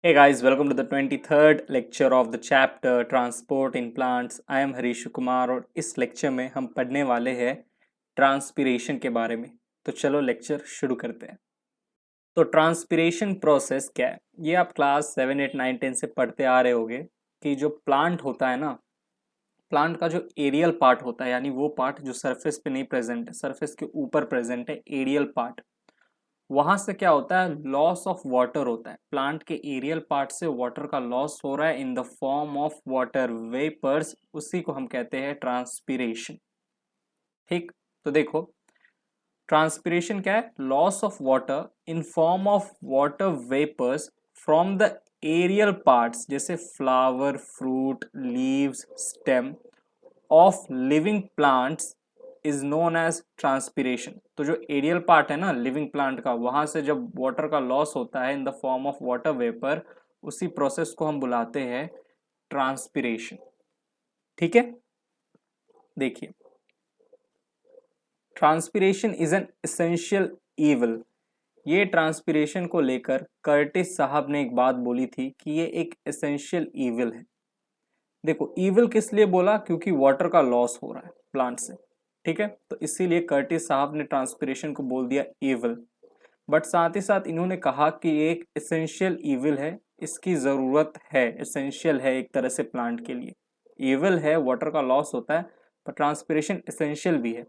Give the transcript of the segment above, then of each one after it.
Hey guys, welcome to the 23rd lecture of the chapter Transport in Plants. I am Harish Kumar और इस lecture में हम पढ़ने वाले हैं ट्रांसपिरेशन के बारे में। तो चलो लेक्चर शुरू करते हैं। तो ट्रांसपिरेशन प्रोसेस क्या है, ये आप क्लास 7, 8, 9, 10 से पढ़ते आ रहे होगे कि जो प्लांट होता है ना, प्लांट का जो एरियल पार्ट होता है, यानी वो पार्ट जो सरफेस पे नहीं प्रेजेंट है, सरफेस के ऊपर प्रेजेंट है, एरियल पार्ट, वहां से क्या होता है, लॉस ऑफ वाटर होता है। प्लांट के एरियल पार्ट से वाटर का लॉस हो रहा है in the form of water vapours, उसी को हम कहते हैं ट्रांसपिरेशन। ठीक, तो देखो ट्रांसपिरेशन क्या है, loss of water in form of water vapours from the aerial parts, जैसे flower, fruit, leaves, stem of living plants is known as transpiration. तो जो एरियल पार्ट है ना लिविंग प्लांट का, वहां से जब वाटर का लॉस होता है in the form of water vapour, उसी प्रोसेस को हम बुलाते हैं ट्रांसपिरेशन। ठीक है, देखिए transpiration is an essential evil. ये ट्रांसपिरेशन को लेकर कर्टिस साहब ने एक बात बोली थी कि ये एक एसेंशियल ईवल है। देखो ईवल किस लिए बोला, क्योंकि वाटर का लॉस हो रहा है प्लांट से। ठीक है, तो इसीलिए कर्टिस साहब ने ट्रांसपिरेशन को बोल दिया ईवल। बट साथ ही साथ इन्होंने कहा कि ये एक एसेंशियल ईवल है, इसकी ज़रूरत है, एसेंशियल है एक तरह से प्लांट के लिए। ईवल है, वाटर का लॉस होता है, पर ट्रांसपिरेशन एसेंशियल भी है।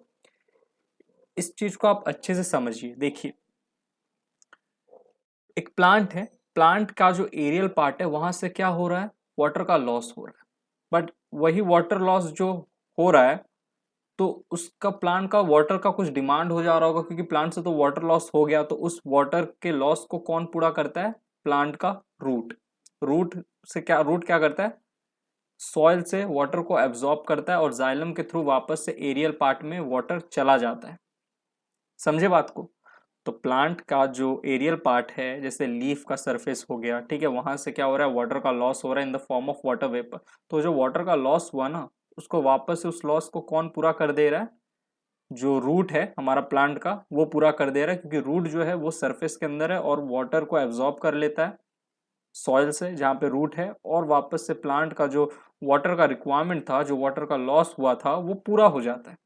इस चीज़ को आप अच्छे से समझिए। देखिए एक प्लांट है, प्लांट का जो एरियल पार्ट है वहां से क्या हो रहा है, वाटर का लॉस हो रहा है। बट वही वाटर लॉस जो हो रहा है, तो उसका प्लांट का वाटर का कुछ डिमांड हो जा रहा होगा, क्योंकि प्लांट से तो वाटर लॉस हो गया, तो उस वाटर के लॉस को कौन पूरा करता है, प्लांट का रूट। रूट से क्या, रूट क्या करता है, सॉइल से वाटर को एब्जॉर्ब करता है और जाइलम के थ्रू वापस से एरियल पार्ट में वाटर चला जाता है। समझे बात को। तो प्लांट का जो एरियल पार्ट है, जैसे लीफ का सरफेस हो गया, ठीक है, वहां से क्या हो रहा है, वाटर का लॉस हो रहा है in the form of water vapour. तो जो वाटर का लॉस हुआ ना, उसको वापस से उस लॉस को कौन पूरा कर दे रहा है, जो रूट है हमारा प्लांट का, वो पूरा कर दे रहा है। क्योंकि रूट जो है वो सरफेस के अंदर है और वाटर को एब्जॉर्ब कर लेता है सॉइल से जहाँ पे रूट है, और वापस से प्लांट का जो वाटर का रिक्वायरमेंट था, जो वाटर का लॉस हुआ था, वो पूरा हो जाता है।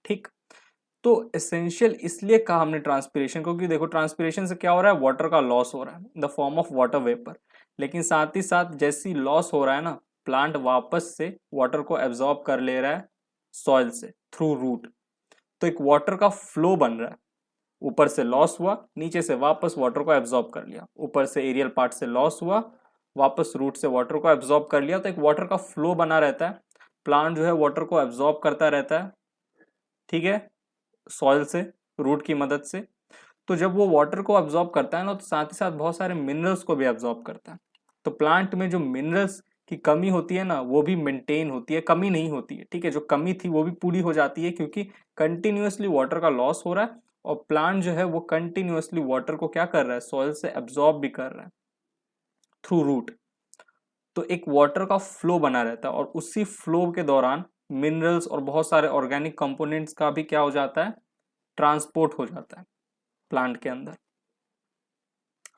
ठीक, तो एसेंशियल इसलिए कहा हमने ट्रांसपिरेशन, क्योंकि देखो ट्रांसपिरेशन से क्या हो रहा है, वाटर का लॉस हो रहा है in the form of water vapour. लेकिन साथ ही साथ जैसी लॉस हो रहा है ना, प्लांट वापस से वाटर को एब्जॉर्ब कर ले रहा है सॉइल से थ्रू रूट। तो एक वाटर का फ्लो बन रहा है, ऊपर से लॉस हुआ, नीचे से वापस वाटर को एब्जॉर्ब कर लिया, ऊपर से एरियल पार्ट से लॉस हुआ, वापस रूट से वाटर को एब्जॉर्ब कर लिया। तो एक वाटर का फ्लो बना रहता है, प्लांट जो है वाटर को एब्जॉर्ब करता रहता है, ठीक है, सॉइल से, रूट की मदद से। तो जब वो वाटर को एब्जॉर्ब करता है ना, तो साथ ही साथ बहुत सारे मिनरल्स को भी एब्जॉर्ब करता है। तो प्लांट में जो मिनरल्स की कमी होती है ना, वो भी मेंटेन होती है, कमी नहीं होती है। ठीक है, जो कमी थी वो भी पूरी हो जाती है, क्योंकि कंटिन्यूअसली वाटर का लॉस हो रहा है और प्लांट जो है वो कंटिन्यूअसली वाटर को क्या कर रहा है, सॉइल से एब्जॉर्ब भी कर रहा है थ्रू रूट। तो एक वाटर का फ्लो बना रहता है, और उसी फ्लो के दौरान मिनरल्स और बहुत सारे ऑर्गेनिक कंपोनेंट्स का भी क्या हो जाता है, ट्रांसपोर्ट हो जाता है प्लांट के अंदर।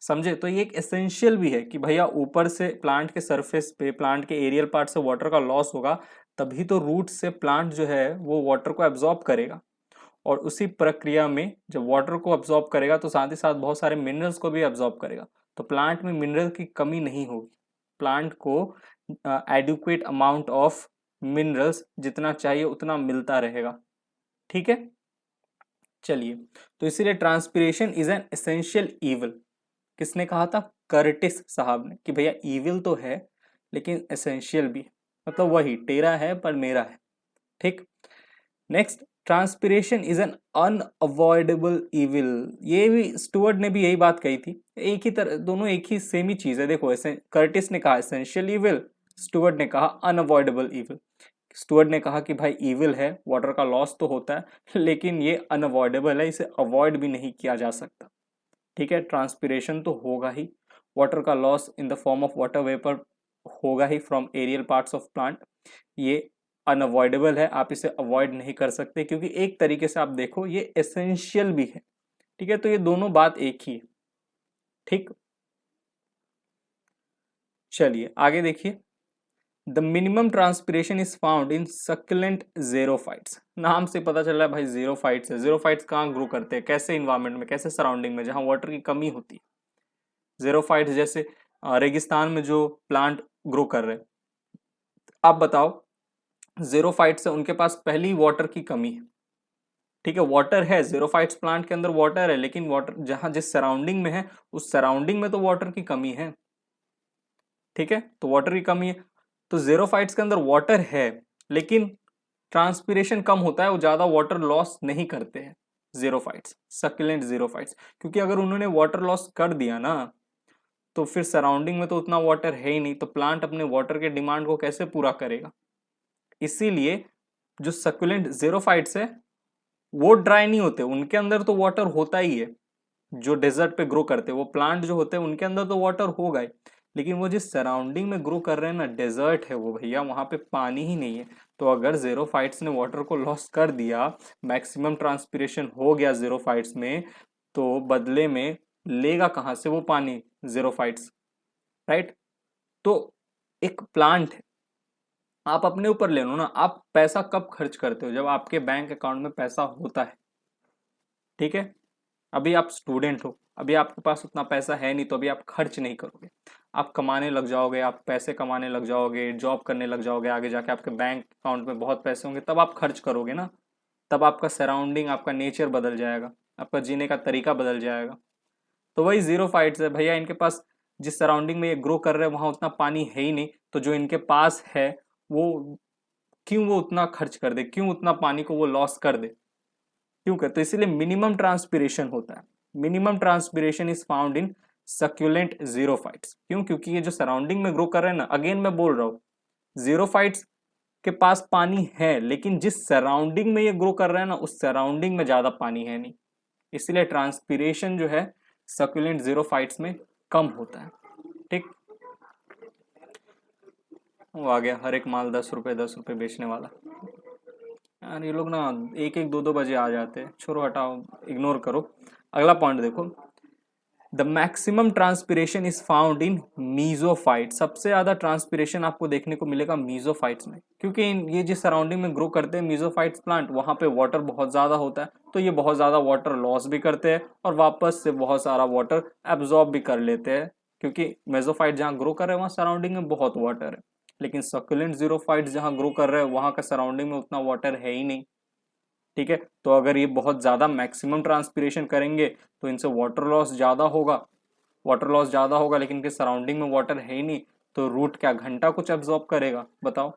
समझे। तो ये एक एसेंशियल भी है कि भैया ऊपर से प्लांट के सरफेस पे, प्लांट के एरियल पार्ट से वाटर का लॉस होगा, तभी तो रूट से प्लांट जो है वो वाटर को एब्जॉर्ब करेगा। और उसी प्रक्रिया में जब वाटर को एब्जॉर्ब करेगा, तो साथ ही साथ बहुत सारे मिनरल्स को भी एब्जॉर्ब करेगा। तो प्लांट में मिनरल की कमी नहीं होगी, प्लांट को एडिक्वेट अमाउंट ऑफ मिनरल्स जितना चाहिए उतना मिलता रहेगा। ठीक है, चलिए। तो इसीलिए transpiration is an essential evil. किसने कहा था, कर्टिस साहब ने, कि भैया ईविल तो है लेकिन एसेंशियल भी है। मतलब वही तेरा है पर मेरा है। ठीक, next, transpiration is an unavoidable evil. ये भी स्टुअर्ट ने भी यही बात कही थी, एक ही तरह, दोनों एक ही सेम ही चीज है। देखो ऐसे कर्टिस ने कहा एसेंशियल इविल, स्टुअर्ट ने कहा अनअवॉइडेबल इविल। स्टुअर्ट ने कहा कि भाई इविल है, वाटर का लॉस तो होता है, लेकिन ये अनअवॉइडेबल है, इसे अवॉइड भी नहीं किया जा सकता। ठीक है, ट्रांसपिरेशन तो होगा ही, वाटर का loss in the form of water vapour होगा ही from aerial parts of plant. ये अनअवॉइडेबल है, आप इसे अवॉइड नहीं कर सकते, क्योंकि एक तरीके से आप देखो ये एसेंशियल भी है। ठीक है, तो ये दोनों बात एक ही है। ठीक, चलिए आगे देखिए, the minimum transpiration is found in succulent xerophytes. नाम से पता चल रहा है भाई ज़ेरोफाइट्स है। ज़ेरोफाइट्स कहाँ ग्रो करते हैं, कैसे इन्वायरमेंट में, कैसे सराउंडिंग में, जहाँ वाटर की कमी होती है। ज़ेरोफाइट्स जैसे रेगिस्तान में जो प्लांट ग्रो कर रहे हैं, आप बताओ, ज़ेरोफाइट्स है, उनके पास पहली वाटर की कमी है। ठीक है, वाटर है, ज़ेरोफाइट्स प्लांट के अंदर वाटर है, लेकिन वाटर जहाँ जिस सराउंडिंग में है उस सराउंडिंग में तो वाटर की कमी है। ठीक है, तो वाटर की कमी है, तो ज़ेरोफाइट्स के अंदर वाटर है लेकिन ट्रांसपिरेशन कम होता है, वो ज्यादा वाटर लॉस नहीं करते हैं ज़ेरोफाइट्स, सक्यूलेंट ज़ेरोफाइट्स। क्योंकि अगर उन्होंने वाटर लॉस कर दिया ना तो फिर सराउंडिंग में तो उतना वाटर है ही नहीं, तो प्लांट अपने वाटर के डिमांड को कैसे पूरा करेगा। इसीलिए जो सक्यूलेंट ज़ेरोफाइट्स है वो ड्राई नहीं होते, उनके अंदर तो वाटर होता ही है। जो डेजर्ट पे ग्रो करते हैं वो प्लांट जो होते हैं उनके अंदर तो वाटर होगा ही, लेकिन वो जिस सराउंडिंग में ग्रो कर रहे हैं ना, डेजर्ट है वो भैया, वहां पे पानी ही नहीं है। तो अगर ज़ेरोफाइट्स ने वाटर को लॉस कर दिया, मैक्सिमम ट्रांसपिरेशन हो गया ज़ेरोफाइट्स में, तो बदले में लेगा कहाँ से वो पानी ज़ेरोफाइट्स, राइट। तो एक प्लांट है, आप अपने ऊपर ले लो ना, आप पैसा कब खर्च करते हो, जब आपके बैंक अकाउंट में पैसा होता है। ठीक है, अभी आप स्टूडेंट हो, अभी आपके पास उतना पैसा है नहीं, तो अभी आप खर्च नहीं करोगे, आप कमाने लग जाओगे, आप पैसे कमाने लग जाओगे, जॉब करने लग जाओगे, आगे जाके आपके बैंक अकाउंट में बहुत पैसे होंगे, तब आप खर्च करोगे ना। तब आपका सराउंडिंग, आपका नेचर बदल जाएगा, आपका जीने का तरीका बदल जाएगा। तो वही ज़ीरोफाइट्स है भैया, इनके पास जिस सराउंडिंग में ये ग्रो कर रहे हैं वहां उतना पानी है ही नहीं, तो जो इनके पास है वो क्यों वो उतना खर्च कर दे, क्यों उतना पानी को वो लॉस कर दे, क्यों कर, तो इसीलिए मिनिमम ट्रांसपिरेशन होता है। Minimum transpiration is found in succulent xerophytes. क्यों, क्योंकि ये जो सराउंडिंग में ग्रो कर रहे हैं ना, अगेन मैं बोल रहा हूँ, ज़ीरोफाइट्स के पास पानी है, लेकिन जिस सराउंडिंग में ये ग्रो कर रहे हैं ना उस सराउंडिंग में ज्यादा पानी है नहीं, इसलिए ट्रांसपिरेशन जो है सक्यूलेंट ज़ीरोफाइट्स में कम होता है। ठीक, वो आ गया हर एक माल 10 रुपए 10 रुपए बेचने वाला। यार ये लोग ना एक एक दो दो बजे आ जाते हैं, छोड़ो हटाओ, इग्नोर करो। अगला पॉइंट देखो, the maximum transpiration is found in mesophyte. सबसे ज्यादा ट्रांसपिरेशन आपको देखने को मिलेगा मीजोफाइट्स में, क्योंकि ये जिस सराउंडिंग में ग्रो करते हैं मीजोफाइट्स प्लांट, वहां पे वाटर बहुत ज्यादा होता है, तो ये बहुत ज्यादा वाटर लॉस भी करते हैं और वापस से बहुत सारा वाटर एब्जॉर्ब भी कर लेते हैं, क्योंकि मेजोफाइट जहाँ ग्रो कर रहे हैं वहाँ सराउंडिंग में बहुत वाटर है। लेकिन सक्यूलेंट ज़ीरोफाइट जहाँ ग्रो कर रहे हैं वहाँ का सराउंडिंग में उतना वाटर है ही नहीं। ठीक है, तो अगर ये बहुत ज़्यादा मैक्सिमम ट्रांसपिरेशन करेंगे तो इनसे वाटर लॉस ज़्यादा होगा, वाटर लॉस ज़्यादा होगा, लेकिन इनके सराउंडिंग में वाटर है ही नहीं, तो रूट क्या घंटा कुछ एब्जॉर्ब करेगा बताओ।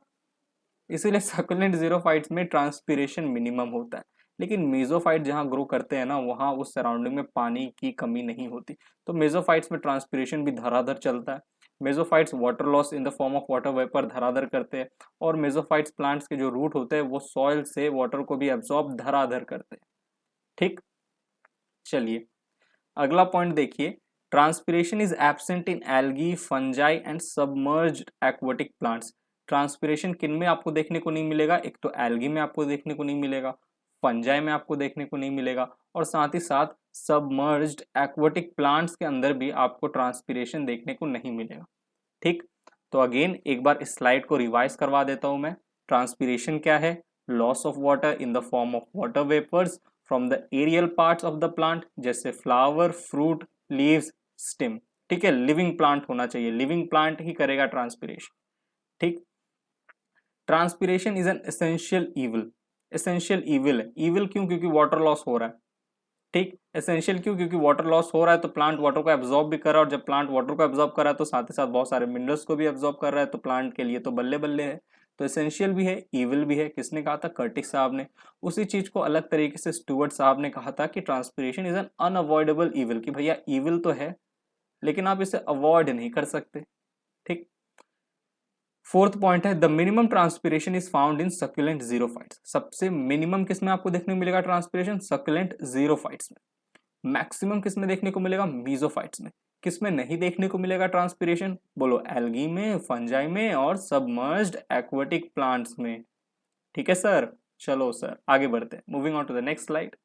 इसीलिए सक्यूलेंट ज़ीरोफाइट्स में ट्रांसपिरेशन मिनिमम होता है, लेकिन मेसोफाइट जहाँ ग्रो करते हैं ना वहाँ उस सराउंडिंग में पानी की कमी नहीं होती, तो मेसोफाइट्स में ट्रांसपिरेशन भी धराधर चलता है। Mesophytes water loss in the form of water vapour धराधर करते हैं, और मेसोफाइट्स प्लांट्स के जो रूट होते हैं वो सॉइल से वाटर को भी एब्जॉर्ब धराधर करते हैं। ठीक, चलिए अगला पॉइंट देखिए, transpiration is absent in algae, fungi and submerged aquatic plants. Transpiration किन में आपको देखने को नहीं मिलेगा, एक तो एल्गी में आपको देखने को नहीं मिलेगा, फंजाई में आपको देखने को नहीं मिलेगा, और साथ ही साथ सबमर्ज्ड एक्वेटिक प्लांट्स के अंदर भी आपको ट्रांसपिरेशन देखने को नहीं मिलेगा। ठीक, तो अगेन एक बार इस स्लाइड को रिवाइज करवा देता हूं मैं। ट्रांसपिरेशन क्या है, loss of water in the form of water vapours from the aerial parts of the plant, जैसे फ्लावर, फ्रूट, लीव्स, स्टेम। ठीक है, लिविंग प्लांट होना चाहिए, लिविंग प्लांट ही करेगा ट्रांसपिरेशन। ठीक, transpiration is an essential evil. Essential evil है, evil क्यों, क्योंकि वाटर लॉस हो रहा है। ठीक, एसेंशियल क्यों, क्योंकि वाटर लॉस हो रहा है तो प्लांट वाटर को एब्जॉर्ब भी कर रहा है, और जब प्लांट वाटर को एब्जॉर्ब कर रहा है तो साथ ही साथ बहुत सारे मिनरल्स को भी एब्जॉर्ब कर रहा है, तो प्लांट के लिए तो बल्ले बल्ले है। तो एसेंशियल भी है, ईविल भी है। किसने कहा था, कर्टिस साहब ने। उसी चीज को अलग तरीके से स्टुअर्ट साहब ने कहा था कि transpiration is an unavoidable evil, कि भैया ईविल तो है लेकिन आप इसे अवॉइड नहीं कर सकते। ठीक, फोर्थ पॉइंट है, the minimum transpiration is found in succulent xerophytes. सबसे मिनिमम किसमें आपको देखने को मिलेगा ट्रांसपिरेशन, सक्यूलेंट ज़ीरोफाइट्स में। मैक्सिमम किस में देखने को मिलेगा, मीजोफाइट्स में। किस में नहीं देखने को मिलेगा ट्रांसपिरेशन, बोलो, एल्गी में, फंजाई में, और सबमर्ज्ड एक्वेटिक प्लांट्स में। ठीक है सर, चलो सर आगे बढ़ते हैं, moving on to the next slide.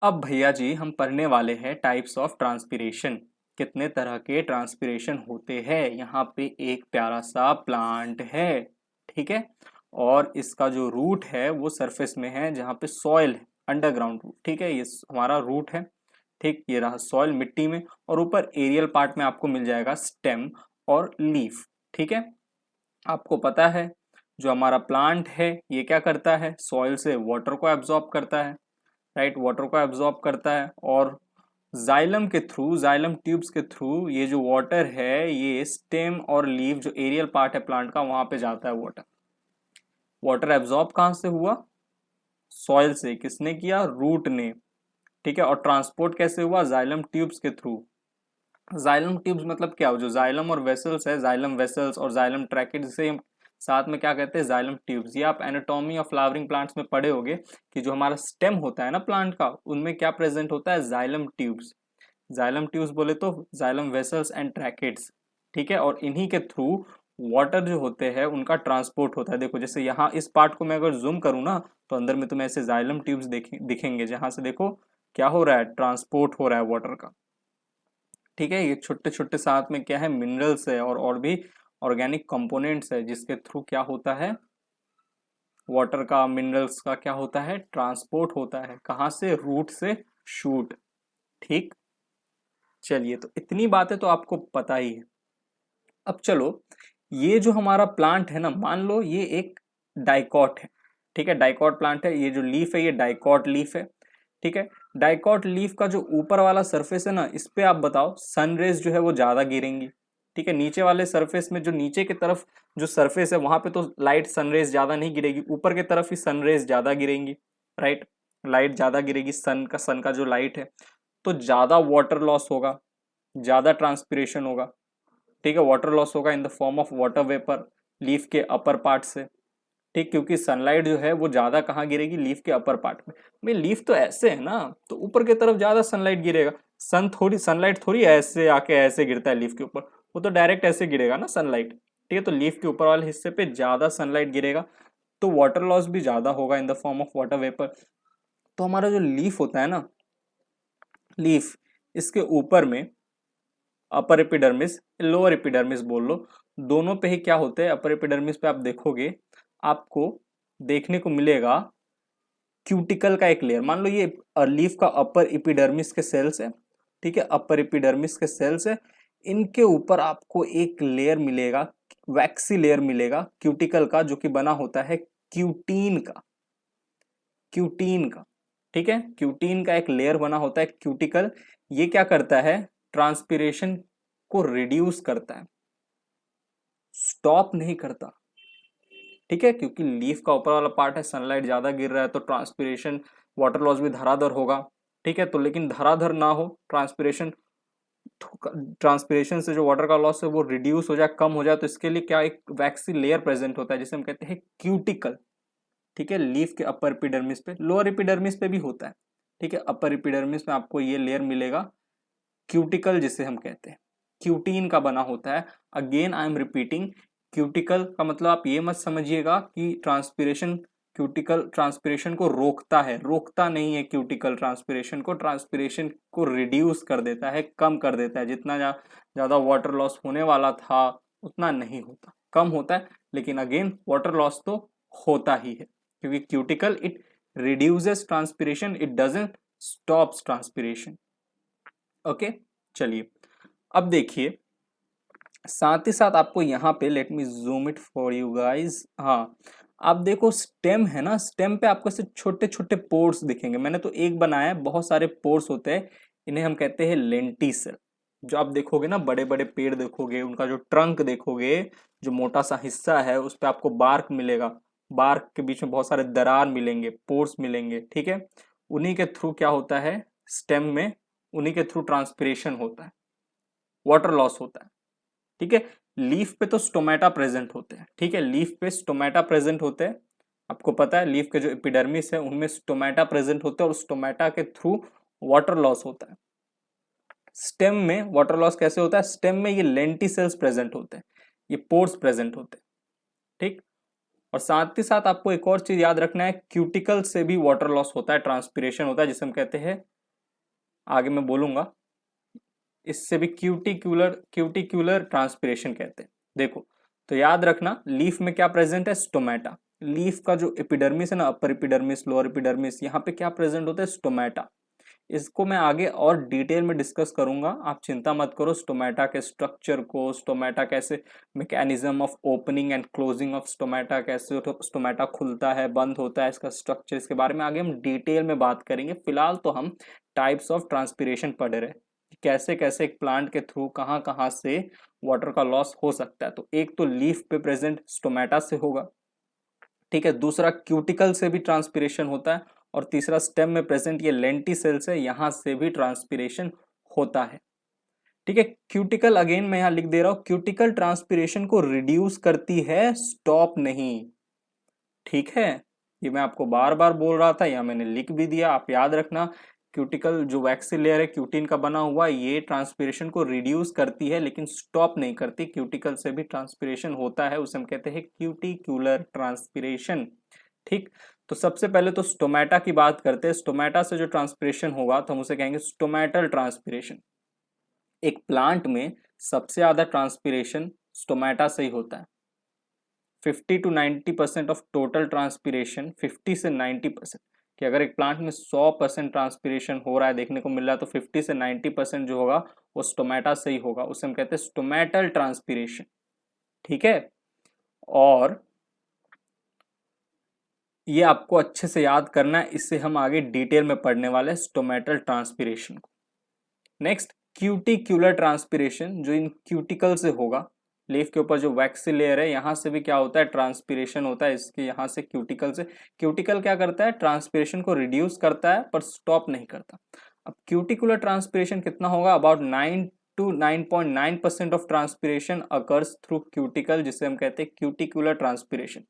अब भैया जी हम पढ़ने वाले हैं टाइप्स ऑफ ट्रांसपिरेशन। कितने तरह के ट्रांसपिरेशन होते हैं। यहाँ पे एक प्यारा सा प्लांट है, ठीक है, और इसका जो रूट है वो सरफेस में है जहाँ पे सॉइल है, अंडरग्राउंड रूट, ठीक है, ये हमारा रूट है, ठीक, ये रहा सॉइल मिट्टी में, और ऊपर एरियल पार्ट में आपको मिल जाएगा स्टेम और लीफ, ठीक है। आपको पता है जो हमारा प्लांट है ये क्या करता है, सॉइल से वाटर को एब्जॉर्ब करता है, राइट, वाटर को एब्जॉर्ब करता है, और जाइलम के थ्रू, जाइलम ट्यूब्स के थ्रू ये जो वाटर है ये स्टेम और लीफ जो एरियल पार्ट है प्लांट का वहां पे जाता है वाटर। वाटर एब्जॉर्ब कहां से हुआ, सॉइल से, किसने किया, रूट ने, ठीक है, और ट्रांसपोर्ट कैसे हुआ, जाइलम ट्यूब्स के थ्रू। जाइलम ट्यूब्स मतलब क्या, जो जाइलम और वेसल्स है, जाइलम वेसल्स और जाइलम ट्रैकेट, जिसे हम साथ में क्या कहते हैं, जाइलम ट्यूब्स। ये आप एनाटॉमी ऑफ फ्लावरिंग प्लांट्स में पढ़े होंगे कि जो हमारा स्टेम होता है ना प्लांट का, उनमें क्या प्रेजेंट होता है, जाइलम ट्यूब्स। जाइलम ट्यूब्स बोले तो जाइलम वेसल्स एंड ट्रैकेट्स, ठीक है, और इन्हीं के थ्रू वाटर जो होते हैं उनका ट्रांसपोर्ट होता है। देखो जैसे यहाँ इस पार्ट को मैं अगर जूम करूँ ना तो अंदर में तुम्हें ऐसे जाइलम ट्यूब्स दिखेंगे, जहां से देखो क्या हो रहा है, ट्रांसपोर्ट हो रहा है वाटर का, ठीक है। ये छोटे छोटे साथ में क्या है, मिनरल्स है और भी ऑर्गेनिक कंपोनेंट्स है जिसके थ्रू क्या होता है, वाटर का, मिनरल्स का क्या होता है, ट्रांसपोर्ट होता है, कहाँ से, रूट से शूट, ठीक। चलिए, तो इतनी बातें तो आपको पता ही है। अब चलो, ये जो हमारा प्लांट है ना, मान लो ये एक डाइकॉट है, ठीक है, डाइकॉट प्लांट है, ये जो लीफ है ये डाइकॉट लीफ है, ठीक है। डाइकॉट लीफ का जो ऊपर वाला सरफेस है ना, इस पे आप बताओ सनरेज जो है वो ज्यादा गिरेंगी, ठीक है। नीचे वाले सरफेस में, जो नीचे की तरफ जो सरफेस है वहां पे तो लाइट सनरेज ज्यादा नहीं गिरेगी, ऊपर की तरफ ही सनरेज ज्यादा गिरेंगी, राइट, लाइट ज्यादा गिरेगी, सन का जो लाइट है, तो ज्यादा वाटर लॉस होगा, ज्यादा ट्रांसपिरेशन होगा, ठीक है। वाटर लॉस होगा इन the form of water vapour leaf के अपर पार्ट से, ठीक, क्योंकि सनलाइट जो है वो ज्यादा कहाँ गिरेगी, लीफ के अपर पार्ट में। भाई लीफ तो ऐसे है ना, तो ऊपर की तरफ ज्यादा सनलाइट गिरेगा, सनलाइट थोड़ी ऐसे आके ऐसे गिरता है लीफ के ऊपर, वो तो डायरेक्ट ऐसे गिरेगा ना सनलाइट, ठीक है। तो लीफ के ऊपर वाले हिस्से पे ज्यादा सनलाइट गिरेगा, तो वाटर लॉस भी ज्यादा होगा इन the form of water vapour. तो हमारा जो लीफ होता है ना, लीफ, इसके ऊपर में अपर एपिडर्मिस, लोअर एपिडर्मिस बोल लो, दोनों पे ही क्या होते हैं, अपर एपिडर्मिस पे आप देखोगे, आपको देखने को मिलेगा क्यूटिकल का एक लेयर। मान लो ये लीफ का अपर एपिडर्मिस के सेल्स है, ठीक है, अपर एपिडर्मिस के सेल्स है, इनके ऊपर आपको एक लेयर मिलेगा, वैक्सी लेयर मिलेगा क्यूटिकल का, जो कि बना होता है क्यूटीन का, क्यूटीन का, ठीक है। क्यूटीन का एक लेयर बना होता है क्यूटिकल। ये क्या करता है, ट्रांसपिरेशन को रिड्यूस करता है, स्टॉप नहीं करता, ठीक है, क्योंकि लीफ का ऊपर वाला पार्ट है, सनलाइट ज्यादा गिर रहा है तो ट्रांसपिरेशन, वाटर लॉस भी धराधर होगा, ठीक है। तो लेकिन धराधर ना हो, ट्रांसपिरेशन, ट्रांसपिरेशन से जो वाटर का लॉस है वो रिड्यूस हो जाए, कम हो जाए, तो इसके लिए क्या, एक वैक्सी लेयर प्रेजेंट होता है जिसे हम कहते हैं क्यूटिकल, ठीक है, लीफ के अपर एपिडर्मिस पे, लोअर एपिडर्मिस पे भी होता है, ठीक है। अपर एपिडर्मिस में आपको ये लेयर मिलेगा क्यूटिकल, जिसे हम कहते हैं क्यूटीन का बना होता है। Again I am repeating, cuticle का मतलब आप ये मत समझिएगा कि ट्रांसपिरेशन, क्यूटिकल ट्रांसपिरेशन को रोकता है, रोकता नहीं है क्यूटिकल ट्रांसपिरेशन को, ट्रांसपिरेशन को रिड्यूस कर देता है, कम कर देता है, जितना ज्यादा वाटर लॉस होने वाला था उतना नहीं होता, कम होता है, लेकिन अगेन वाटर लॉस तो होता ही है, क्योंकि cuticle it reduces transpiration, it doesn't stops transpiration, okay. चलिए, अब देखिए, साथ ही साथ आपको यहाँ पे, let me zoom it for you guys, हाँ, आप देखो स्टेम है ना, स्टेम पे आपको ऐसे छोटे छोटे पोर्स दिखेंगे, मैंने तो एक बनाया है, बहुत सारे पोर्स होते हैं, इन्हें हम कहते हैं लेंटिसेल। जो आप देखोगे ना, बड़े बड़े पेड़ देखोगे, उनका जो ट्रंक देखोगे, जो मोटा सा हिस्सा है उस पर आपको बार्क मिलेगा, बार्क के बीच में बहुत सारे दरार मिलेंगे, पोर्स मिलेंगे, ठीक है। उन्हीं के थ्रू क्या होता है, स्टेम में, उन्हीं के थ्रू ट्रांसपिरेशन होता है, वाटर लॉस होता है, ठीक है। लीफ पे तो स्टोमेटा प्रेजेंट होते हैं, ठीक है, लीफ पे स्टोमेटा प्रेजेंट होते हैं, आपको पता है लीफ के जो एपिडर्मिस है उनमें स्टोमेटा प्रेजेंट होते हैं, और स्टोमेटा के थ्रू वाटर लॉस होता है। स्टेम में वाटर लॉस कैसे होता है, स्टेम में ये लेंटिसेल्स प्रेजेंट होते हैं, ये पोर्स प्रेजेंट होते हैं, ठीक। और साथ ही साथ आपको एक और चीज याद रखना है, क्यूटिकल से भी वाटर लॉस होता है, ट्रांसपिरेशन होता है, जिसे हम कहते हैं, आगे मैं बोलूंगा, इससे भी क्यूटिक्यूलर ट्रांसपिरेशन कहते हैं। देखो, तो याद रखना लीफ में क्या प्रेजेंट है, स्टोमेटा। लीफ का जो एपिडर्मिस है ना, अपर एपिडर्मिस, लोअर एपिडर्मिस, यहाँ पे क्या प्रेजेंट होता है, स्टोमेटा। इसको मैं आगे और डिटेल में डिस्कस करूंगा, आप चिंता मत करो स्टोमेटा के स्ट्रक्चर को, स्टोमेटा कैसे, mechanism of opening and closing of stomata, कैसे स्टोमेटा खुलता है बंद होता है, इसका स्ट्रक्चर, इसके बारे में आगे हम डिटेल में बात करेंगे। फिलहाल तो हम टाइप्स ऑफ ट्रांसपिरेशन पढ़ रहे हैं, कैसे कैसे एक प्लांट के थ्रू कहाँ कहाँ से वाटर का लॉस हो सकता है। तो एक तो लीफ पे प्रेजेंट स्टोमेटा से होगा, ठीक है, दूसरा क्यूटिकल से भी ट्रांसपिरेशन होता है, और तीसरा स्टेम में प्रेजेंट ये लेंटिसेल्स है, यहां से भी ट्रांसपिरेशन होता है। ठीक है, क्यूटिकल अगेन मैं यहां लिख दे रहा हूं, क्यूटिकल ट्रांसपिरेशन को रिड्यूस करती है, स्टॉप नहीं। ठीक है, ये मैं आपको बार बार बोल रहा था, या मैंने लिख भी दिया, आप याद रखना। क्यूटिकल जो वैक्सी लेयर है क्यूटिन का बना हुआ, ये ट्रांसपिरेशन को रिड्यूस करती है लेकिन स्टॉप नहीं करती। क्यूटिकल से भी ट्रांसपिरेशन होता है, उसे हम कहते हैं क्यूटिक्यूलर ट्रांसपिरेशन। ठीक, तो सबसे पहले तो स्टोमेटा की बात करते हैं। स्टोमेटा से जो ट्रांसपिरेशन होगा तो हम उसे कहेंगे स्टोमेटल ट्रांसपिरेशन। एक प्लांट में सबसे ज्यादा ट्रांसपिरेशन स्टोमेटा से ही होता है। 50 to 90% ऑफ टोटल ट्रांसपिरेशन, 50 से 90%, कि अगर एक प्लांट में 100% ट्रांसपिरेशन हो रहा है देखने को मिल रहा है, तो 50 से 90% जो होगा वो स्टोमेटा से ही होगा, उसे हम कहते हैं स्टोमेटल ट्रांसपिरेशन। ठीक है, और ये आपको अच्छे से याद करना है, इससे हम आगे डिटेल में पढ़ने वाले हैं स्टोमेटल ट्रांसपिरेशन को। नेक्स्ट, क्यूटिक्यूलर ट्रांसपिरेशन, जो इन क्यूटिकल से होगा। लीफ के ऊपर जो वैक्सी लेयर है, यहां से भी क्या होता है, ट्रांसपिरेशन होता है, इसके यहां से क्यूटिकल से। क्यूटिकल क्या करता है, ट्रांसपिरेशन को रिड्यूस करता है पर स्टॉप नहीं करता। अब क्यूटिकुलर ट्रांसपिरेशन कितना होगा, about 9 to 9.9% of transpiration occurs through cuticle, जिसे हम कहते हैं क्यूटिकुलर ट्रांसपिरेशन।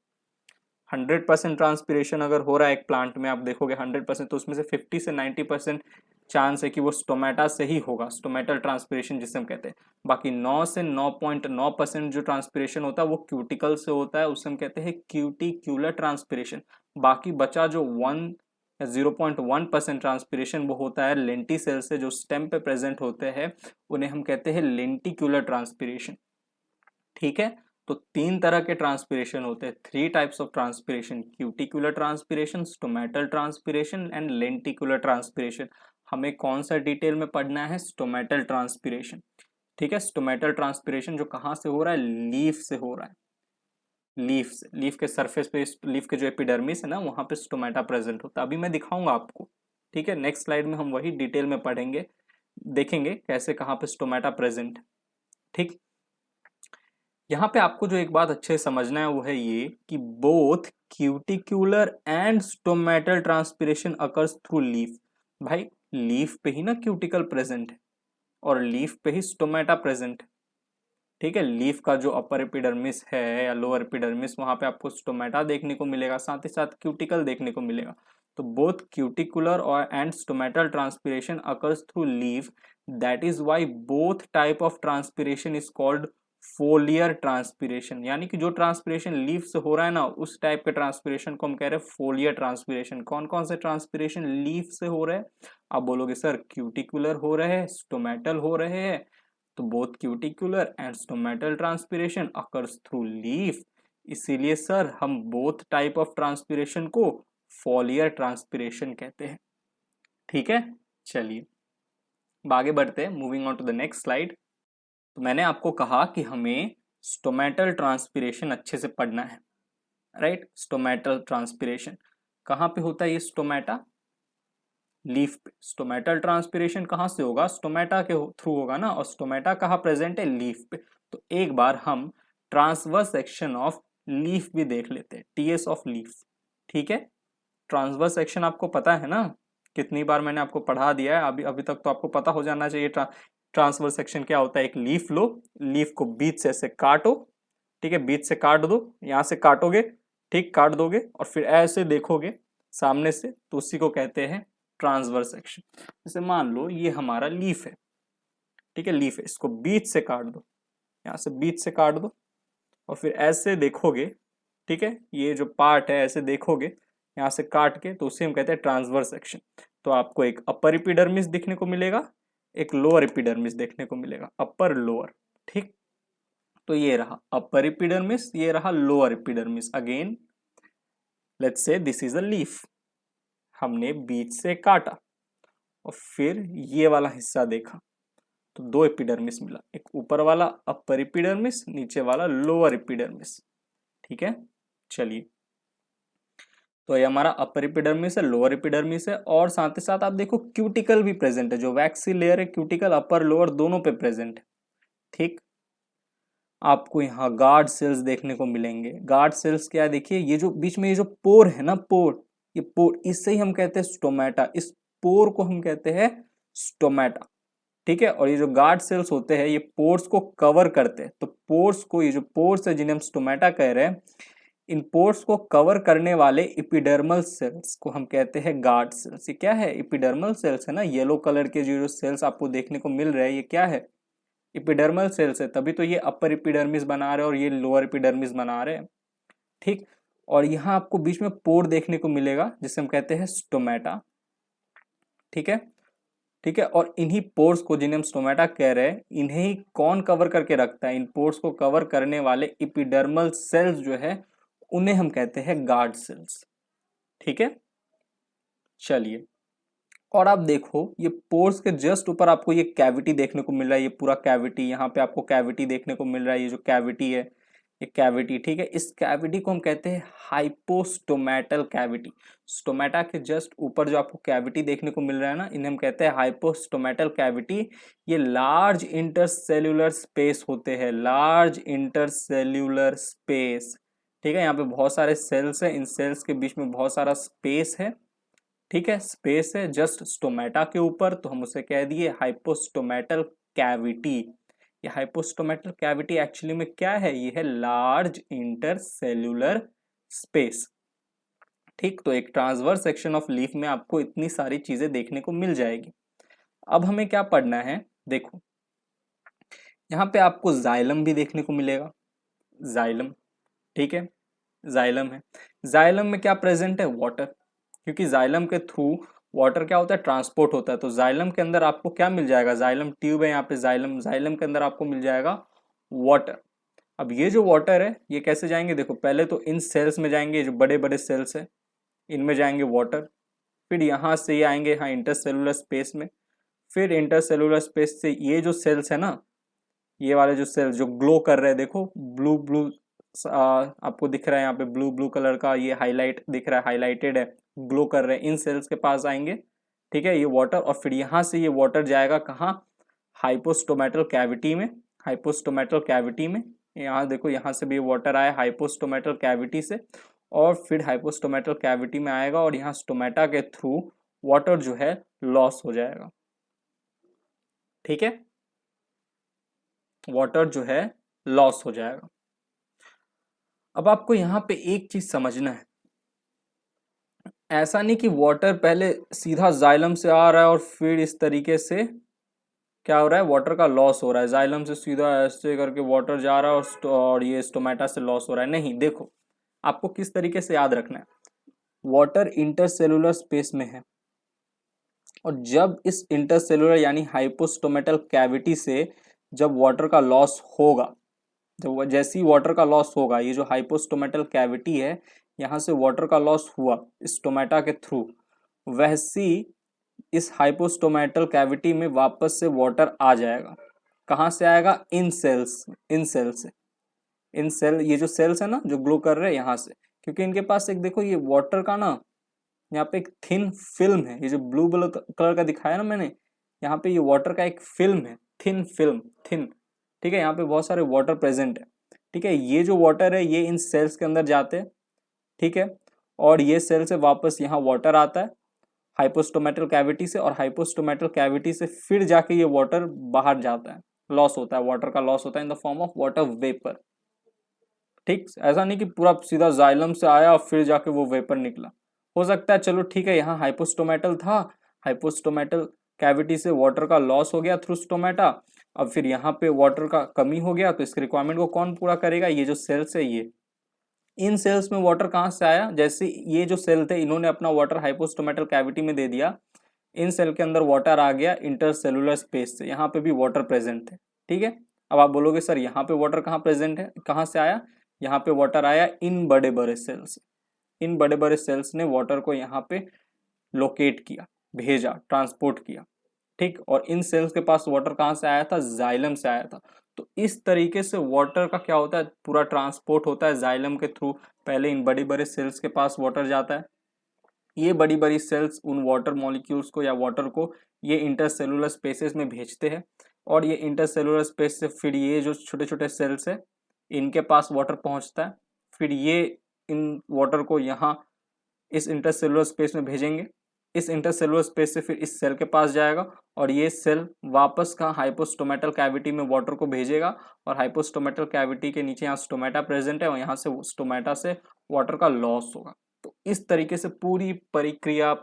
100% ट्रांसपिरेशन अगर हो रहा है एक प्लांट में, आप देखोगे 100%, तो उसमें से 50 से 90% चांस है कि वो स्टोमेटा से ही होगा, स्टोमेटल ट्रांसपिरेशन जिसे हम कहते हैं। बाकी 9 से 9.9% जो ट्रांसपिरेशन होता है वो क्यूटिकल से होता है, उसे हम कहते हैं क्यूटिक्यूलर ट्रांसपिरेशन। बाकी बचा जो 0.1% ट्रांसपिरेशन, वो होता है लेंटिसेल से, जो स्टेम पे प्रेजेंट होते हैं, उन्हें हम कहते हैं लेंटिक्यूलर ट्रांसपिरेशन। ठीक है, तो तीन तरह के ट्रांसपिरेशन होते हैं, 3 types of transpiration, cuticular transpiration, stomatal transpiration and lenticular transpiration. हमें कौन सा डिटेल में पढ़ना है, स्टोमेटल ट्रांसपिरेशन। ठीक है, स्टोमेटल ट्रांसपिरेशन जो कहाँ से हो रहा है, लीफ से हो रहा है। लीफ से, लीफ के सरफेस पे, लीफ के जो एपिडर्मिस है ना, वहां पे स्टोमेटा प्रेजेंट होता है, अभी मैं दिखाऊंगा आपको। ठीक है, नेक्स्ट स्लाइड में हम वही डिटेल में पढ़ेंगे, देखेंगे कैसे कहाँ पे स्टोमेटा प्रेजेंट है। ठीक, यहाँ पे आपको जो एक बात अच्छे से समझना है वो है ये कि both cuticular and stomatal transpiration occurs through leaf. भाई, लीफ पे ही ना क्यूटिकल प्रेजेंट है और लीफ पे ही स्टोमेटा प्रेजेंट है। ठीक है, लीफ का जो अपर एपिडर्मिस है या लोअर एपिडर्मिस, वहां पे आपको स्टोमेटा देखने को मिलेगा, साथ ही साथ क्यूटिकल देखने को मिलेगा। तो बोथ क्यूटिकुलर और and stomatal transpiration occurs through leaf, that is why both type of transpiration is called foliar transpiration. यानी कि जो ट्रांसपिरेशन लीफ से हो रहा है ना, उस टाइप के ट्रांसपिरेशन को हम कह रहे हैं फोलियर ट्रांसपिरेशन। कौन कौन से ट्रांसपिरेशन लीफ से हो रहे हैं, आप बोलोगे सर क्यूटिकुलर हो रहे हैं, स्टोमेटल हो रहे हैं, तो both cuticular and stomatal transpiration occurs through leaf, इसीलिए सर हम बोथ टाइप ऑफ ट्रांसपिरेशन को फोलियर ट्रांसपिरेशन कहते हैं। ठीक है, चलिए आगे बढ़ते हैं, moving on to the next slide. तो मैंने आपको कहा कि हमें स्टोमेटल ट्रांसपिरेशन अच्छे से पढ़ना है, राइट। स्टोमेटल ट्रांसपिरेशन कहाँ पे होता है, ये स्टोमेटा, लीफ पे। स्टोमेटल ट्रांसपिरेशन कहाँ से होगा, स्टोमेटा के थ्रू होगा ना, और स्टोमेटा कहाँ प्रेजेंट है, लीफ पे। तो एक बार हम ट्रांसवर्स सेक्शन ऑफ लीफ भी देख लेते हैं, टीएस ऑफ लीफ। ठीक है, ट्रांसवर्स सेक्शन आपको पता है ना, कितनी बार मैंने आपको पढ़ा दिया है, अभी अभी तक तो आपको पता हो जाना चाहिए। ट्रांसवर्स सेक्शन क्या होता है, एक लीफ लो, लीफ को बीच से ऐसे काटो, ठीक है, बीच से काट दो, यहां से काटोगे, ठीक, काट दोगे, और फिर ऐसे देखोगे सामने से, तो उसी को कहते हैं ट्रांसवर्स सेक्शन। जैसे मान लो ये हमारा लीफ है, ठीक है, लीफ है, इसको बीच से काट दो, यहाँ से बीच से काट दो, और फिर ऐसे देखोगे, ठीक है, ये जो पार्ट है ऐसे देखोगे यहाँ से काट के, तो उसे हम कहते हैं ट्रांसवर्स सेक्शन। तो आपको एक अपर एपिडर्मिस दिखने को मिलेगा, एक लोअर एपिडर्मिस देखने को मिलेगा, अपर लोअर। ठीक, तो ये रहा अपर एपिडर्मिस, ये रहा lower epidermis. Again let's say this is a leaf, हमने बीच से काटा और फिर ये वाला हिस्सा देखा तो दो एपिडर्मिस मिला, एक ऊपर वाला अपर एपिडर्मिस, नीचे वाला लोअर एपिडर्मिस। ठीक है, चलिए, तो ये हमारा अपर एपिडर्मिस है, लोअर एपिडर्मिस है, और साथ ही साथ आप देखो क्यूटिकल भी प्रेजेंट है, जो वैक्सी लेयर है क्यूटिकल अपर लोअर दोनों पे प्रेजेंट है। ठीक, आपको यहाँ गार्ड सेल्स देखने को मिलेंगे। गार्ड सेल्स क्या है, देखिए ये जो बीच में ये जो पोर है ना, पोर, ये पोर, इससे ही हम कहते हैं स्टोमेटा, इस पोर को हम कहते हैं स्टोमेटा। ठीक है, और ये जो गार्ड सेल्स होते हैं ये पोर्स को कवर करते हैं, तो पोर्स को, ये जो पोर्स है जिन्हें हम स्टोमेटा कह रहे हैं, इन पोर्स को कवर करने वाले एपिडर्मल सेल्स को हम कहते हैं गार्ड सेल्स। ये क्या है, एपिडर्मल सेल्स है ना, येलो कलर के जो सेल्स आपको देखने को मिल रहे हैं ये क्या है, एपिडर्मल सेल्स है, तभी तो ये अपर एपिडर्मिस बना रहे हैं और ये लोअर एपिडर्मिस बना रहे हैं। ठीक, और यहाँ आपको बीच में पोर देखने को मिलेगा जिसे हम कहते हैं स्टोमेटा। ठीक है, ठीक है, और इन्हीं पोर्स को जिन्हें हम स्टोमेटा कह रहे हैं, इन्हें ही कौन कवर करके रखता है, इन पोर्स को कवर करने वाले एपिडर्मल सेल्स जो है उन्हें हम कहते हैं गार्ड सेल्स। ठीक है, चलिए, और आप देखो ये पोर्स के जस्ट ऊपर आपको ये कैविटी देखने को मिल रहा है, ये पूरा कैविटी, यहाँ पे आपको कैविटी देखने को मिल रहा है, ये जो कैविटी है ये कैविटी। ठीक है, इस कैविटी को हम कहते हैं हाइपोस्टोमेटल कैविटी। स्टोमेटा के जस्ट ऊपर जो आपको कैविटी देखने को मिल रहा है ना, इन्हें हम कहते हैं हाइपोस्टोमेटल कैविटी। ये लार्ज इंटरसेल्यूलर स्पेस होते हैं, लार्ज इंटरसेल्यूलर स्पेस। ठीक है, यहाँ पे बहुत सारे सेल्स हैं, इन सेल्स के बीच में बहुत सारा स्पेस है। ठीक है, स्पेस है जस्ट स्टोमेटा के ऊपर, तो हम उसे कह दिए हाइपोस्टोमेटल कैविटी। ये हाइपोस्टोमेटल कैविटी एक्चुअली में क्या है, ये है लार्ज इंटरसेल्यूलर स्पेस। ठीक, तो एक ट्रांसवर्स सेक्शन ऑफ लीफ में आपको इतनी सारी चीजें देखने को मिल जाएगी। अब हमें क्या पढ़ना है, देखो यहाँ पे आपको जाइलम भी देखने को मिलेगा, जाइलम। ठीक है, जाइलम है, जाइलम में क्या प्रेजेंट है, वाटर, क्योंकि जाइलम के थ्रू वाटर क्या होता है, ट्रांसपोर्ट होता है। तो जाइलम के अंदर आपको क्या मिल जाएगा, जाइलम ट्यूब है यहाँ पे, जाइलम, जाइलम के अंदर आपको मिल जाएगा वाटर। अब ये जो वाटर है ये कैसे जाएंगे, देखो पहले तो इन सेल्स में जाएंगे, जो बड़े बड़े सेल्स है इनमें जाएंगे वाटर, फिर यहाँ से ये आएंगे यहाँ इंटरसेलुलर स्पेस में, फिर इंटरसेलुलर स्पेस से ये जो सेल्स है ना, ये वाले जो सेल्स जो ग्लो कर रहे हैं, देखो ब्लू ब्लू आपको दिख रहा है यहाँ पे, ब्लू ब्लू कलर का ये हाईलाइट दिख रहा है, हाईलाइटेड है, ग्लो कर रहे हैं, इन सेल्स के पास आएंगे। ठीक है, ये वाटर, और फिर यहाँ से ये वाटर जाएगा कहाँ, हाइपोस्टोमेटल कैविटी में, हाइपोस्टोमेटल कैविटी में। यहाँ देखो यहाँ से भी वाटर आया हाइपोस्टोमेटल कैविटी से, और फिर हाइपोस्टोमेटल कैविटी में आएगा और यहाँ स्टोमेटा के थ्रू वाटर जो है लॉस हो जाएगा। ठीक है, वाटर जो है लॉस हो जाएगा। अब आपको यहाँ पे एक चीज समझना है, ऐसा नहीं कि वाटर पहले सीधा जाइलम से आ रहा है और फिर इस तरीके से क्या हो रहा है, वाटर का लॉस हो रहा है, जाइलम से सीधा ऐसे करके वाटर जा रहा है और ये स्टोमेटा से लॉस हो रहा है। नहीं, देखो आपको किस तरीके से याद रखना है, वाटर इंटरसेलुलर स्पेस में है, और जब इस इंटरसेलुलर यानी हाइपोस्टोमेटल कैविटी से जब वाटर का लॉस होगा, जब जैसे ही वाटर का लॉस होगा, ये जो हाइपोस्टोमेटल कैविटी है यहाँ से वाटर का लॉस हुआ स्टोमेटा के थ्रू, वैसी इस हाइपोस्टोमेटल कैविटी में वापस से वाटर आ जाएगा। कहाँ से आएगा, इन सेल्स, इन सेल से, इन सेल, ये जो सेल्स है ना जो ग्लो कर रहे हैं यहाँ से, क्योंकि इनके पास एक देखो ये वाटर का ना यहाँ पे एक थिन फिल्म है, ये जो ब्लू ब्लू कलर का दिखाया ना मैंने, यहाँ पे ये वाटर का एक फिल्म है, थिन फिल्म, थिन। ठीक है, यहाँ पे बहुत सारे वाटर प्रेजेंट है। ठीक है, ये जो वाटर है ये इन सेल्स के अंदर जाते हैं। ठीक है, और ये सेल से वापस यहाँ वाटर आता है हाइपोस्टोमेटल कैविटी से, और हाइपोस्टोमेटल कैविटी से फिर जाके ये वाटर बाहर जाता है, लॉस होता है, वाटर का लॉस होता है in the form of water vapour. ठीक, ऐसा नहीं कि पूरा सीधा जाइलम से आया और फिर जाके वो वेपर निकला, हो सकता है, चलो ठीक है, यहाँ हाइपोस्टोमेटल था, हाइपोस्टोमेटल कैविटी से वाटर का लॉस हो गया थ्रू स्टोमेटा, अब फिर यहाँ पे वाटर का कमी हो गया, तो इसके रिक्वायरमेंट को कौन पूरा करेगा, ये जो सेल्स है ये, इन सेल्स में वाटर कहाँ से आया, जैसे ये जो सेल थे इन्होंने अपना वाटर हाइपोस्टोमेटल कैविटी में दे दिया, इन सेल के अंदर वाटर आ गया इंटरसेलुलर स्पेस से, यहाँ पे भी वाटर प्रेजेंट है, ठीक है। अब आप बोलोगे सर यहाँ पे वाटर कहाँ प्रेजेंट है, कहाँ से आया, यहाँ पे वाटर आया इन बड़े बड़े सेल से। इन बड़े बड़े सेल्स ने वाटर को यहाँ पे लोकेट किया, भेजा, ट्रांसपोर्ट किया, ठीक। और इन सेल्स के पास वाटर कहाँ से आया था, जाइलम से आया था। तो इस तरीके से वाटर का क्या होता है, पूरा ट्रांसपोर्ट होता है जाइलम के थ्रू। पहले इन बड़ी बड़े सेल्स के पास वाटर जाता है, ये बड़ी बड़ी सेल्स उन वाटर मॉलिक्यूल्स को या वाटर को ये इंटरसेलुलर स्पेसेस में भेजते हैं, और ये इंटरसेलुलर स्पेस से फिर ये जो छोटे छोटे सेल्स है इनके पास वाटर पहुंचता है, फिर ये इन वाटर को यहाँ इस इंटरसेलुलर स्पेस में भेजेंगे, इस इंटरसेलुलर स्पेस से फिर इस सेल के पास जाएगा, और ये सेल वापस का हाइपोस्टोमेटल कैविटी में वाटर को भेजेगा, और हाइपोस्टोमेटल कैविटी के नीचे यहाँ स्टोमेटा प्रेजेंट है, और यहाँ से स्टोमेटा से वाटर का लॉस होगा। तो इस तरीके से पूरी प्रक्रिया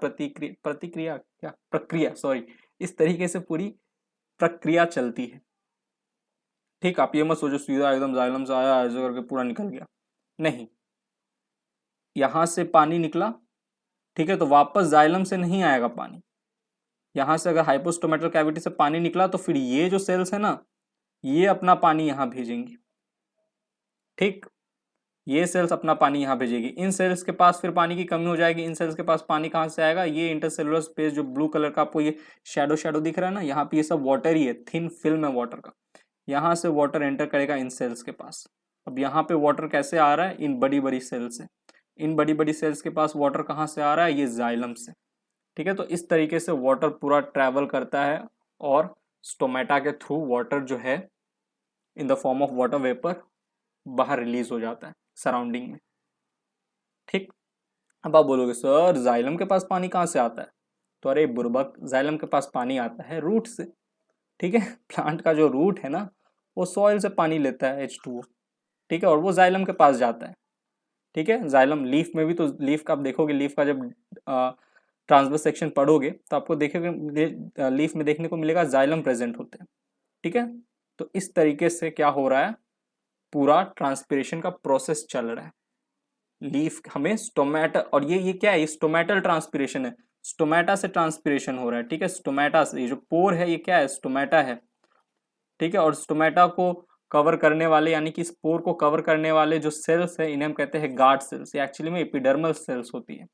सॉरी, इस तरीके से पूरी प्रक्रिया चलती है, ठीक। आप ये मत सोचो सीधा एकदम जाइलम से आया ऐसे करके पूरा निकल गया, नहीं, यहां से पानी निकला, ठीक है, तो वापस जाइलम से नहीं आएगा पानी। यहां से अगर हाइपोस्टोमेटल कैविटी से पानी निकला तो फिर ये जो सेल्स है ना, ये अपना पानी यहां भेजेंगी, ठीक। ये सेल्स अपना पानी यहाँ भेजेगी, इन सेल्स के पास फिर पानी की कमी हो जाएगी, इन सेल्स के पास पानी कहाँ से आएगा, ये इंटरसेलुलर स्पेस जो ब्लू कलर का आपको ये शैडो शैडो दिख रहा है ना, यहाँ पे ये सब वाटर ही है, थिन फिल्म है वाटर का। यहाँ से वाटर एंटर करेगा इन सेल्स के पास। अब यहाँ पे वाटर कैसे आ रहा है, इन बड़ी बड़ी सेल्स से, इन बड़ी बड़ी सेल्स के पास वाटर कहाँ से आ रहा है, ये जाइलम से, ठीक है। तो इस तरीके से वाटर पूरा ट्रैवल करता है, और स्टोमेटा के थ्रू वाटर जो है in the form of water vapour बाहर रिलीज हो जाता है सराउंडिंग में, ठीक। अब आप बोलोगे सर जाइलम के पास पानी कहाँ से आता है, तो अरे बुर्बक, जाइलम के पास पानी आता है रूट से, ठीक है। प्लांट का जो रूट है ना वो सॉइल से पानी लेता है H2O, ठीक है, और वो जाइलम के पास जाता है, ठीक है। जाइलम लीफ में भी, तो लीफ का आप देखोगे, लीफ का जब ट्रांसवर्स सेक्शन पढ़ोगे तो आपको देखेंगे लीफ में देखने को मिलेगा जाइलम प्रेजेंट होते हैं, ठीक है। तो इस तरीके से क्या हो रहा है, पूरा ट्रांसपिरेशन का प्रोसेस चल रहा है। लीफ हमें स्टोमेटा, और ये क्या है, ये स्टोमेटल ट्रांसपिरेशन है, स्टोमेटा से ट्रांसपिरेशन हो रहा है, ठीक है। स्टोमेटा से, ये जो पोर है ये क्या है, स्टोमेटा है, ठीक है। और स्टोमेटा को कवर करने वाले यानी कि स्पोर को कवर करने वाले जो सेल्स है इन्हें हम कहते हैं गार्ड सेल्स, ये एक्चुअली में एपिडर्मल सेल्स होती है,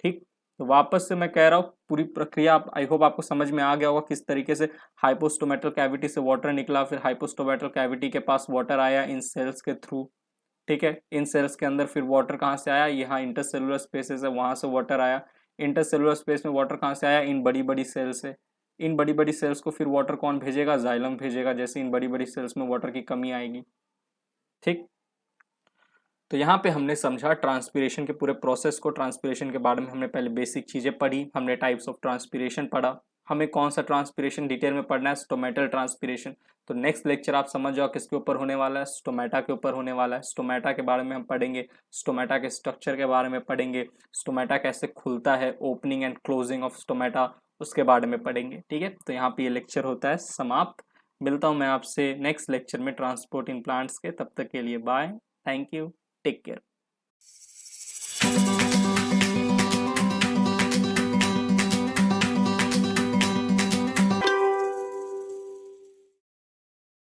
ठीक। तो वापस से मैं कह रहा हूँ पूरी प्रक्रिया आई होप आपको समझ में आ गया होगा, किस तरीके से हाइपोस्टोमेटल कैविटी से वाटर निकला, फिर हाइपोस्टोमेटल कैविटी के पास वाटर आया इन सेल्स के थ्रू, ठीक है। इन सेल्स के अंदर फिर वाटर कहाँ से आया, यहाँ इंटरसेलुलर स्पेसेस है वहां से वाटर आया, इंटरसेलुलर स्पेस में वाटर कहाँ से आया, इन बड़ी बड़ी सेल्स से, इन बड़ी बड़ी सेल्स को फिर वाटर कौन भेजेगा, जाइलम भेजेगा, जैसे इन बड़ी बड़ी सेल्स में वाटर की कमी आएगी, ठीक। तो यहाँ पे हमने समझा ट्रांसपिरेशन के पूरे प्रोसेस को, ट्रांसपिरेशन के बारे में हमने पहले बेसिक चीज़ें पढ़ी, हमने टाइप्स ऑफ ट्रांसपिरेशन पढ़ा, हमें कौन सा ट्रांसपिरेशन डिटेल में पढ़ना है, स्टोमेटल ट्रांसपिरेशन। तो नेक्स्ट लेक्चर आप समझ जाओ किसके ऊपर होने वाला है, स्टोमेटा के ऊपर होने वाला है। स्टोमेटा के बारे में हम पढ़ेंगे, स्टोमेटा के स्ट्रक्चर के बारे में पढ़ेंगे, स्टोमेटा कैसे खुलता है, opening and closing of stomata, उसके बारे में पढ़ेंगे, ठीक है। तो यहाँ पे ये लेक्चर होता है समाप्त। मिलता हूँ मैं आपसे नेक्स्ट लेक्चर में ट्रांसपोर्ट इन प्लांट्स के, तब तक के लिए bye, thank you, take care.